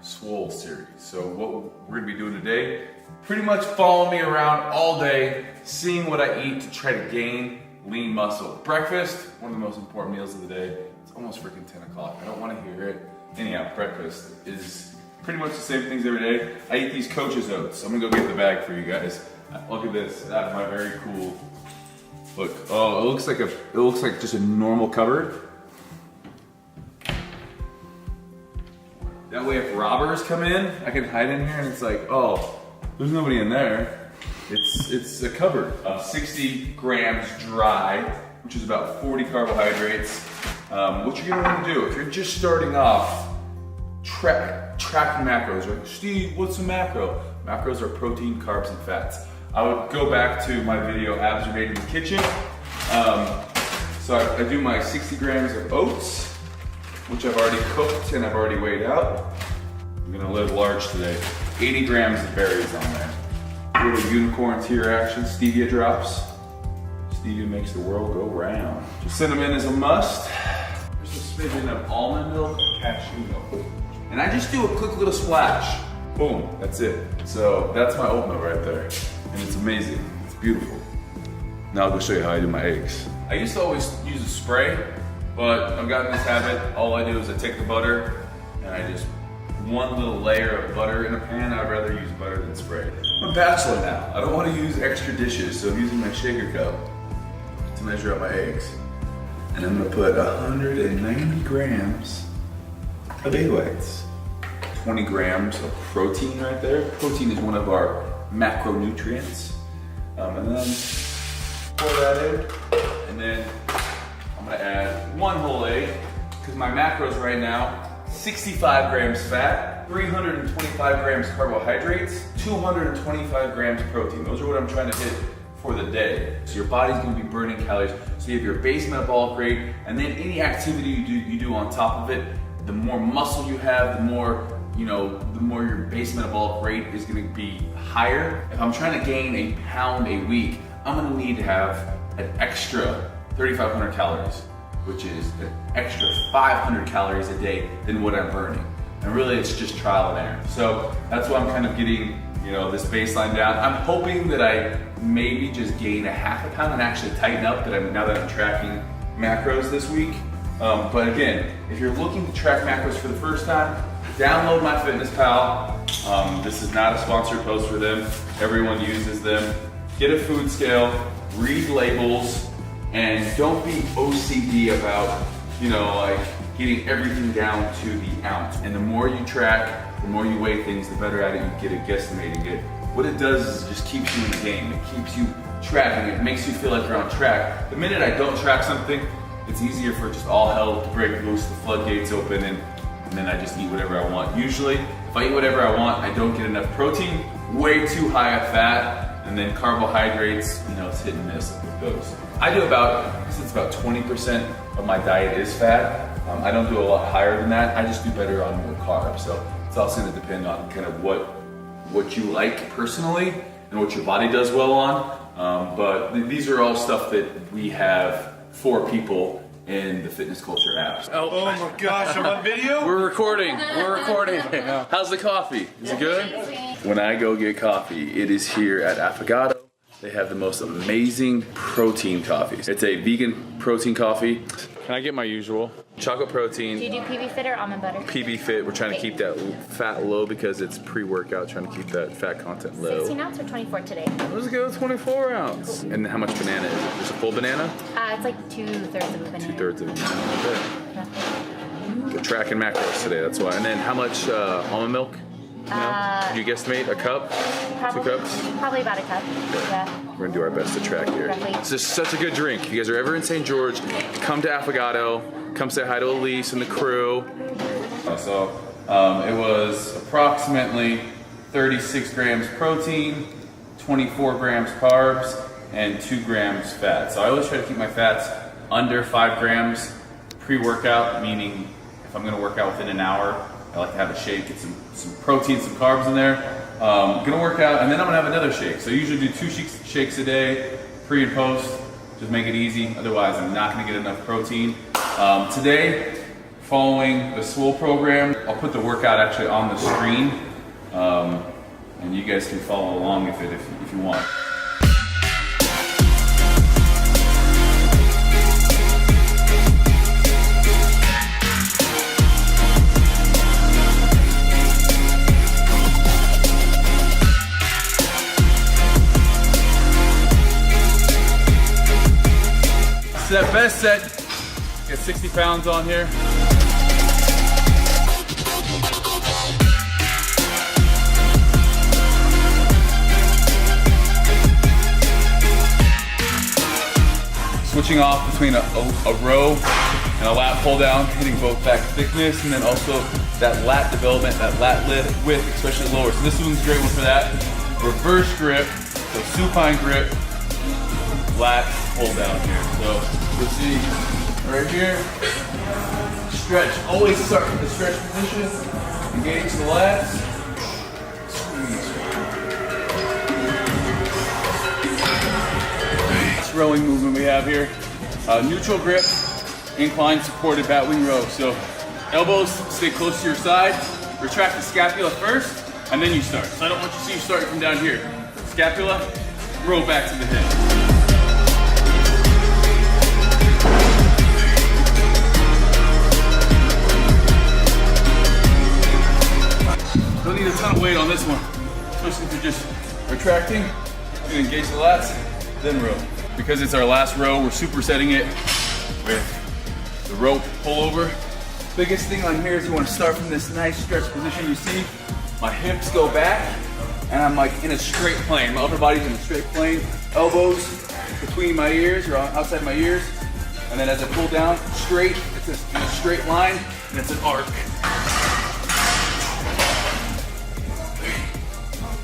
SWOLE series. So what we're gonna be doing today, pretty much following me around all day, seeing what I eat to try to gain lean muscle. Breakfast, one of the most important meals of the day. It's almost freaking 10 o'clock. I don't wanna hear it. Anyhow, breakfast is pretty much the same things every day. I eat these Coach's oats. I'm gonna go get the bag for you guys. Look at this, I have my very cool, look, oh, it looks like just a normal cupboard. That way if robbers come in, I can hide in here and it's like, oh, there's nobody in there. It's a cupboard. 60 grams dry, which is about 40 carbohydrates. What you're gonna wanna do, if you're just starting off, tracking macros, right? Steve, what's a macro? Macros are protein, carbs, and fats. I would go back to my video, Abs Are Made in the Kitchen. So I do my 60 grams of oats, which I've already cooked and I've already weighed out. I'm gonna live large today. 80 grams of berries on there. A little unicorn tear action, stevia drops. Stevia makes the world go round. Cinnamon is a must. There's a smidgen of almond milk or cashew milk. And I just do a quick little splash. Boom, that's it. So that's my oatmeal right there. And it's amazing, it's beautiful. Now I'll go show you how I do my eggs. I used to always use a spray, but I've gotten this habit. All I do is I take the butter and I just, one little layer of butter in a pan. I'd rather use butter than spray. I'm a bachelor now. I don't want to use extra dishes, so I'm using my shaker cup to measure out my eggs. And I'm gonna put 190 grams of egg whites. 20 grams of protein right there. Protein is one of our macronutrients. And then pour that in. And then I'm gonna add one whole egg, because my macros right now, 65 grams fat, 325 grams carbohydrates, 225 grams protein. Those are what I'm trying to hit for the day. So your body's gonna be burning calories. So you have your base metabolic rate, and then any activity you do on top of it, the more muscle you have, the more your base metabolic rate is gonna be higher. If I'm trying to gain a pound a week, I'm gonna need to have an extra 3,500 calories, which is an extra 500 calories a day than what I'm burning. And really it's just trial and error. So that's why I'm kind of getting this baseline down. I'm hoping that I maybe just gain a half a pound and actually tighten up now that I'm tracking macros this week. But again, if you're looking to track macros for the first time, download MyFitnessPal. This is not a sponsored post for them. Everyone uses them. Get a food scale, read labels, and don't be OCD about, getting everything down to the ounce. And the more you track, the more you weigh things, the better at it you get at guesstimating it. What it does is it just keeps you in the game. It keeps you tracking. It makes you feel like you're on track. The minute I don't track something, it's easier for just all hell to break loose, the floodgates open, and then I just eat whatever I want. Usually, if I eat whatever I want, I don't get enough protein, way too high of fat, and then carbohydrates, it's hit and miss with those. I do since about 20% of my diet is fat. I don't do a lot higher than that. I just do better on more carbs. So it's also gonna depend on kind of what you like personally and what your body does well on. But these are all stuff that we have for people in the fitness culture apps. Oh my gosh, I'm on video? We're recording. How's the coffee? Is it good? When I go get coffee, it is here at Affogato. They have the most amazing protein coffees. It's a vegan protein coffee. Can I get my usual? Chocolate protein. Do you do PB Fit or almond butter? PB Fit. We're trying to keep that fat low because it's pre-workout, trying to keep that fat content low. 16 ounce or 24 today? Let's go 24 ounce. And how much banana is it? Just a full banana? It's like 2/3 of a banana. 2/3 of a banana. We're tracking macros today, that's why. And then how much almond milk? Did you guesstimate a cup? Probably, 2 cups? Probably about a cup. Yeah. We're gonna do our best to track here. Roughly. This is such a good drink. If you guys are ever in St. George, come to Affogato. Come say hi to Elise and the crew. So it was approximately 36 grams protein, 24 grams carbs, and 2 grams fat. So I always try to keep my fats under 5 grams pre-workout, meaning if I'm gonna work out within an hour, I like to have a shake, get some protein, some carbs in there. Gonna work out, and then I'm gonna have another shake. So I usually do 2 shakes a day, pre and post, just make it easy. Otherwise, I'm not gonna get enough protein. Today, following the SWOLE program. I'll put the workout actually on the screen, and you guys can follow along if you want. Set, best set. Get 60 pounds on here. Switching off between a row and a lat pull down, hitting both back thickness, and then also that lat development, that lat width, especially lower. So this one's a great one for that. Reverse grip, so supine grip, lat pull down here. So you'll see right here, stretch. Always start with the stretch position. Engage the lats. Squeeze. This rowing movement we have here. Neutral grip, incline supported batwing row. So elbows stay close to your side. Retract the scapula first, and then you start. So I don't want you to see you starting from down here. Scapula, row back to the hip. Don't need a ton of weight on this one, especially if you're just retracting. You can engage the lats, then row. Because it's our last row, we're supersetting it with the rope pullover. Biggest thing on here is you want to start from this nice stretch position. You see, my hips go back, and I'm like in a straight plane. My upper body's in a straight plane. Elbows between my ears or outside my ears, and then as I pull down, straight. It's a straight line, and it's an arc.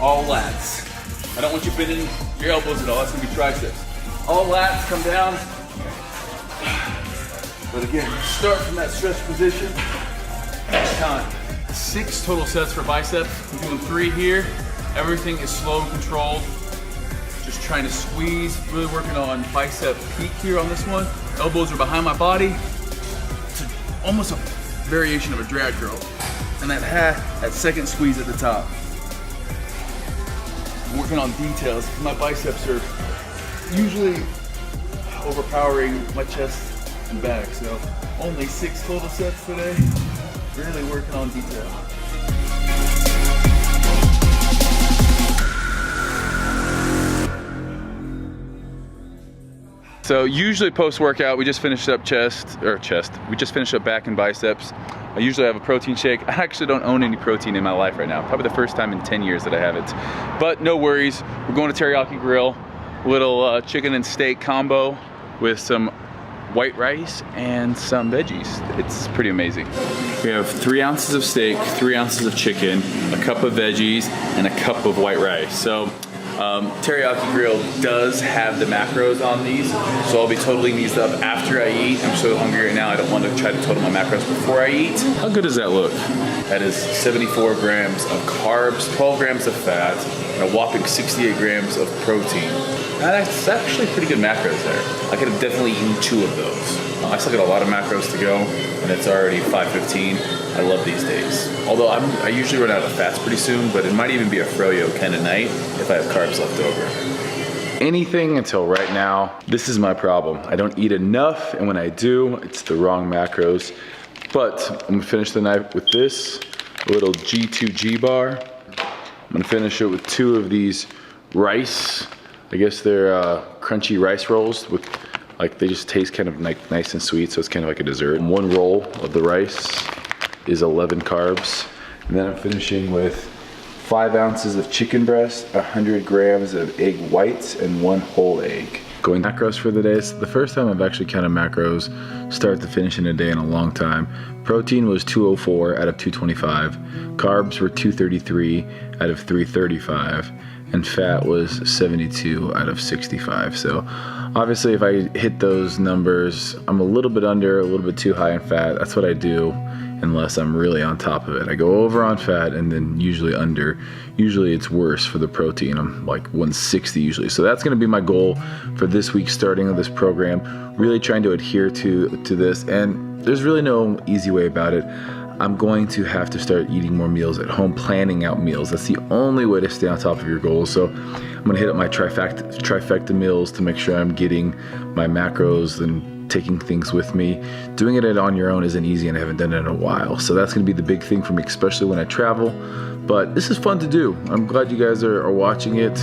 All lats. I don't want you bending your elbows at all. That's gonna be triceps. All lats come down. But again, start from that stretch position. Next time. 6 total sets for biceps. I'm doing 3 here. Everything is slow and controlled. Just trying to squeeze. Really working on bicep peak here on this one. Elbows are behind my body. It's almost a variation of a drag curl. And that second squeeze at the top. I'm working on details because my biceps are usually overpowering my chest and back. So only 6 total sets today. Really working on detail. So usually post-workout, we just finished up we just finished up back and biceps. I usually have a protein shake. I actually don't own any protein in my life right now. Probably the first time in 10 years that I have it. But no worries, we're going to Teriyaki Grill. Little chicken and steak combo with some white rice and some veggies. It's pretty amazing. We have 3 ounces of steak, 3 ounces of chicken, a cup of veggies, and a cup of white rice. So Teriyaki Grill does have the macros on these, so I'll be totaling these up after I eat. I'm so hungry right now, I don't want to try to total my macros before I eat. How good does that look? That is 74 grams of carbs, 12 grams of fat, and a whopping 68 grams of protein. That's actually pretty good macros there. I could have definitely eaten 2 of those. I still got a lot of macros to go, and it's already 5:15. I love these days. Although I usually run out of fats pretty soon, but it might even be a froyo kind of night if I have carbs left over. Anything until right now, this is my problem. I don't eat enough, and when I do, it's the wrong macros. But I'm gonna finish the night with this, a little G2G bar. I'm gonna finish it with 2 of these rice. I guess they're crunchy rice rolls with, like, they just taste kind of nice and sweet, so it's kind of like a dessert. 1 roll of the rice is 11 carbs. And then I'm finishing with 5 ounces of chicken breast, 100 grams of egg whites, and 1 whole egg. Going macros for the day. It's the first time I've actually counted macros start to finish in a day in a long time. Protein was 204 out of 225. Carbs were 233 out of 335. And fat was 72 out of 65. So obviously if I hit those numbers, I'm a little bit under, a little bit too high in fat. That's what I do unless I'm really on top of it. I go over on fat and then usually under. Usually it's worse for the protein. I'm like 160 usually. So that's gonna be my goal for this week starting of this program. Really trying to adhere to this. And there's really no easy way about it. I'm going to have to start eating more meals at home, planning out meals. That's the only way to stay on top of your goals. So I'm gonna hit up my trifecta meals to make sure I'm getting my macros and taking things with me. Doing it on your own isn't easy, and I haven't done it in a while. So that's gonna be the big thing for me, especially when I travel. But this is fun to do. I'm glad you guys are watching it.